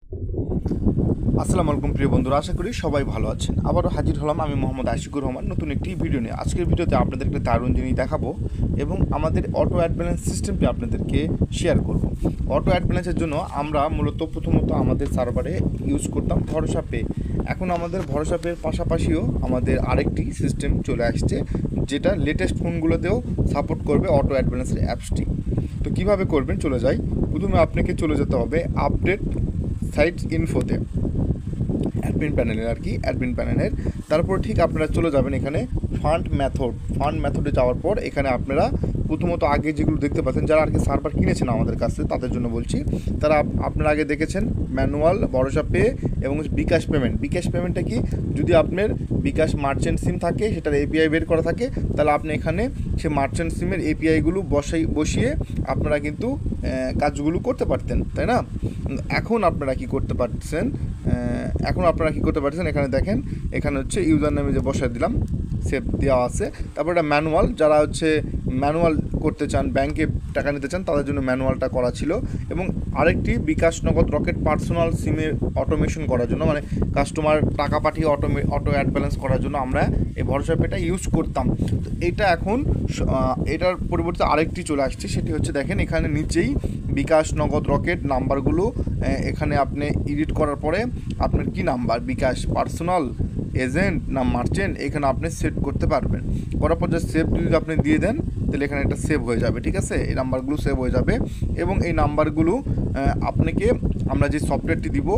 আসসালামু আলাইকুম প্রিয় বন্ধুরা, আশা করি সবাই ভালো আছেন। আবারও হাজির হলাম আমি মোহাম্মদ আশিকুর রহমান নতুন একটি ভিডিও নিয়ে। আজকের ভিডিওতে আপনাদেরকে দারুণ জিনিস দেখাবো এবং আমাদের অটো অ্যাড ব্যালেন্স সিস্টেমটি আপনাদেরকে শেয়ার করব। অটো অ্যাড ব্যালেন্সের জন্য আমরা মূলত প্রথমত আমাদের সার্ভারে ইউজ করতাম ভরসা পে। এখন আমাদের ভরসা পের পাশাপাশিও আমাদের আরেকটি সিস্টেম চলে আসছে, যেটা লেটেস্ট ফোনগুলোতেও সাপোর্ট করবে অটো অ্যাড ব্যালেন্সের অ্যাপসটি। তো কীভাবে করবেন, চলে যাই। প্রথমে আপনাকে চলে যেতে হবে আপডেট সাইট ইনফোতে, অ্যাডমিন প্যানেলের অ্যাডমিন প্যানেলের। তারপর ঠিক আপনারা চলে যাবেন এখানে ফান্ড মেথডে যাওয়ার পর এখানে আপনারা প্রথমত আগে যেগুলো দেখতে পাচ্ছেন, যারা সার্ভার কিনেছেন আমাদের কাছে তাদের জন্য বলছি, তারা আপনারা আগে দেখেছেন ম্যানুয়াল, ভরসা পে এবং বিকাশ পেমেন্টটা কি, যদি আপনার বিকাশ মার্চেন্ট সিম থাকে, সেটার এপিআই বের করা থাকে, তাহলে আপনি এখানে সে মার্চেন্ট সিমের এপিআইগুলো বসিয়ে আপনারা কিন্তু কাজগুলো করতে পারতেন, তাই না? এখন আপনারা কি করতে পারছেন, এখানে দেখেন, এখানে হচ্ছে ইউজার নেমে যে বসায় দিলাম, সেভ দেওয়া আছে। তারপর এটা ম্যানুয়াল, যারা হচ্ছে ম্যানুয়াল করতে চান, ব্যাংকে টাকা নিতে চান, তাদের জন্য ম্যানুয়ালটা করা ছিল। এবং আরেকটি বিকাশ নগদ রকেট পার্সোনাল সিমের অটোমেশন করার জন্য, মানে কাস্টমার টাকা পাঠিয়ে অটো অ্যাড ব্যালেন্স করার জন্য আমরা এই ভরসা পেটা ইউজ করতাম। তো এটা এখন এটার পরিবর্তে আরেকটি চলে আসছে, সেটি হচ্ছে দেখেন এখানে নিচেই বিকাশ নগদ রকেট নাম্বারগুলো এখানে আপনি এডিট করার পরে আপনার কি নাম্বার, বিকাশ পার্সোনাল, এজেন্ট না মার্চেন্ট, এখানে আপনি সেট করতে পারবেন। করার পর যে সেভ যদি আপনি দিয়ে দেন, তাহলে এখানে একটা সেভ হয়ে যাবে, ঠিক আছে? এই নাম্বারগুলো সেভ হয়ে যাবে এবং এই নাম্বারগুলো আপনাকে আমরা যে সফটওয়্যারটি দিব,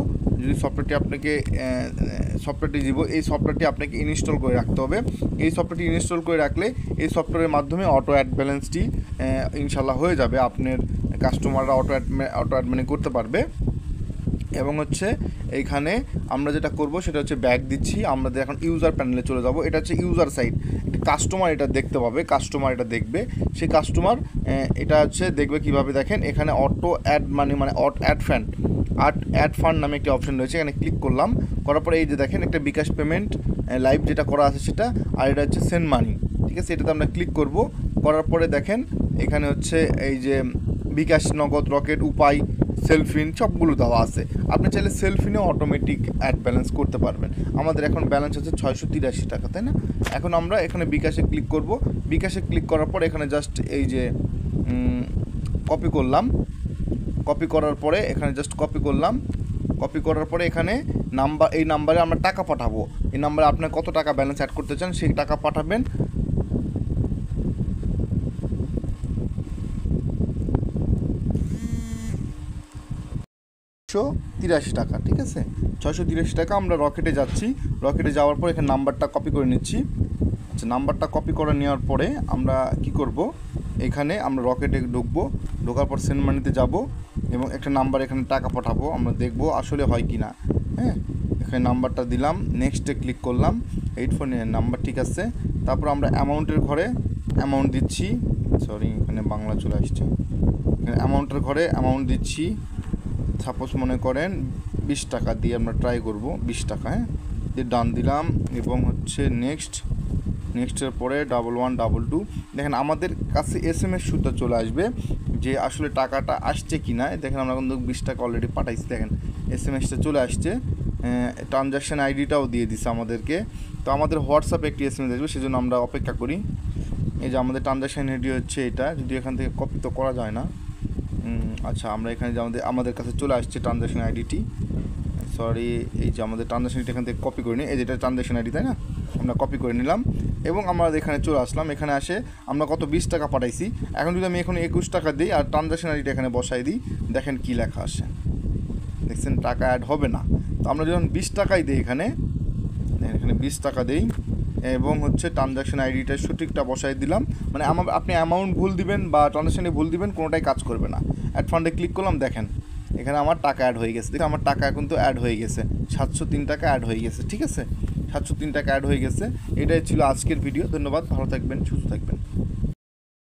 যদি সফটওয়্যারটি দিব, এই সফটওয়্যারটি আপনাকে ইনস্টল করে রাখতে হবে। এই সফটওয়্যারটি ইনস্টল করে রাখলে এই সফটওয়্যারের মাধ্যমে অটো অ্যাড ব্যালেন্সটি ইনশাল্লাহ হয়ে যাবে, আপনার কাস্টমাররা অটো অ্যাড মানে করতে পারবে। এবং হচ্ছে এইখানে আমরা যেটা করব সেটা হচ্ছে ব্যাক দিচ্ছি, আমাদের এখন ইউজার প্যানেলে চলে যাব। এটা হচ্ছে ইউজার সাইট, একটা কাস্টমার এটা দেখতে পাবে, কাস্টমার এটা দেখবে। সেই কাস্টমার এটা হচ্ছে দেখবে কিভাবে, দেখেন এখানে অটো অ্যাড মানে অ্যাড ফান্ড নামে একটি অপশন রয়েছে, এখানে ক্লিক করলাম। করার পরে এই যে দেখেন একটা বিকাশ পেমেন্ট লাইভ যেটা করা আছে সেটা, আর এটা হচ্ছে সেন্ড মানি, ঠিক আছে? এটাতে আমরা ক্লিক করব। করার পরে দেখেন এখানে হচ্ছে এই যে বিকাশ নগদ রকেট উপায় সেলফিন সবগুলো দেওয়া আছে। আপনি চাইলে সেলফিনেও অটোমেটিক অ্যাড ব্যালেন্স করতে পারবেন। আমাদের এখন ব্যালেন্স আছে 683 টাকা, তাই না? এখন আমরা এখানে বিকাশে ক্লিক করব। বিকাশে ক্লিক করার পর এখানে জাস্ট এই যে কপি করলাম, কপি করার পরে এখানে জাস্ট কপি করলাম। কপি করার পরে এখানে এই নাম্বারে আমরা টাকা পাঠাবো। এই নাম্বারে আপনার কত টাকা ব্যালেন্স অ্যাড করতে চান সেই টাকা পাঠাবেন। টাকা, ঠিক আছে? 683 টাকা। আমরা রকেটে যাচ্ছি, রকেটে যাওয়ার পর এখানে নাম্বারটা কপি করে নিচ্ছি। আচ্ছা, নাম্বারটা কপি করে নেওয়ার পরে আমরা কি করব, এখানে আমরা রকেটে ঢুকবো, ঢোকার পর সেন্ড মানিতে যাব এবং একটা নাম্বার এখানে টাকা পাঠাবো, আমরা দেখব আসলে হয় কি না। হ্যাঁ, এখানে নাম্বারটা দিলাম, নেক্সটে ক্লিক করলাম, 84 নাম্বার, ঠিক আছে? তারপর আমরা অ্যামাউন্টের ঘরে অ্যামাউন্ট দিচ্ছি, এখানে বাংলা চলে আসছে, এখানে অ্যামাউন্টের ঘরে অ্যামাউন্ট দিচ্ছি। সাপোজ মনে করেন 20 টাকা দিয়ে আমরা ট্রাই করব, 20 টাকা, হ্যাঁ, দিয়ে ডান দিলাম এবং হচ্ছে নেক্সটের পরে 1122। দেখেন আমাদের কাছে SMS সুদ্ধা চলে আসবে যে আসলে টাকাটা আসছে কি না। দেখেন আমরা কিন্তু 20 টাকা অলরেডি পাঠাইছি, দেখেন SMSটা চলে আসছে। ট্রানজ্যাকশান আইডিটাও দিয়ে দিছে আমাদেরকে। তো আমাদের হোয়াটসঅ্যাপে একটি SMS আসবে, সেজন্য আমরা অপেক্ষা করি। এই যে আমাদের ট্রানজ্যাকশান আইডি হচ্ছে এটা, যদি এখান থেকে কপি তো করা যায় না। আচ্ছা, আমরা এখানে যে আমাদের কাছে চলে আসছে ট্রানজ্যাকশন আইডিটি, এই যে আমাদের ট্রানজ্যাকশন আইডি এখান থেকে কপি করে নিই, এই যেটা ট্রানজ্যাকশন আইডি, তাই না? আমরা কপি করে নিলাম এবং আমরা এখানে চলে আসলাম। এখানে আসে আমরা কত 20 টাকা পাঠাইছি। এখন যদি আমি এখন 21 টাকা দিই আর ট্রানজ্যাকশন আইডিটা এখানে বসাই দিই, দেখেন কী লেখা আসে, দেখছেন? টাকা অ্যাড হবে না। তো আমরা যখন 20 টাকাই দিই, এখানে 20 টাকা দিই এবং হচ্ছে ট্রানজ্যাকশন আইডিটা সঠিকটা বসাই দিলাম। মানে আপনি অ্যামাউন্ট ভুল দিবেন বা ট্রানজ্যাকশনে ভুল দিবেন, কোনোটাই কাজ করবে না। অ্যাড ফান্ডে ক্লিক করলাম, দেখেন এখানে আমার টাকা অ্যাড হয়ে গেছে। দেখুন আমার টাকা কিন্তু অ্যাড হয়ে গেছে, 703 টাকা অ্যাড হয়ে গেছে, ঠিক আছে? 703 টাকা অ্যাড হয়ে গেছে। এটাই ছিল আজকের ভিডিও। ধন্যবাদ, ভালো থাকবেন, সুস্থ থাকবেন।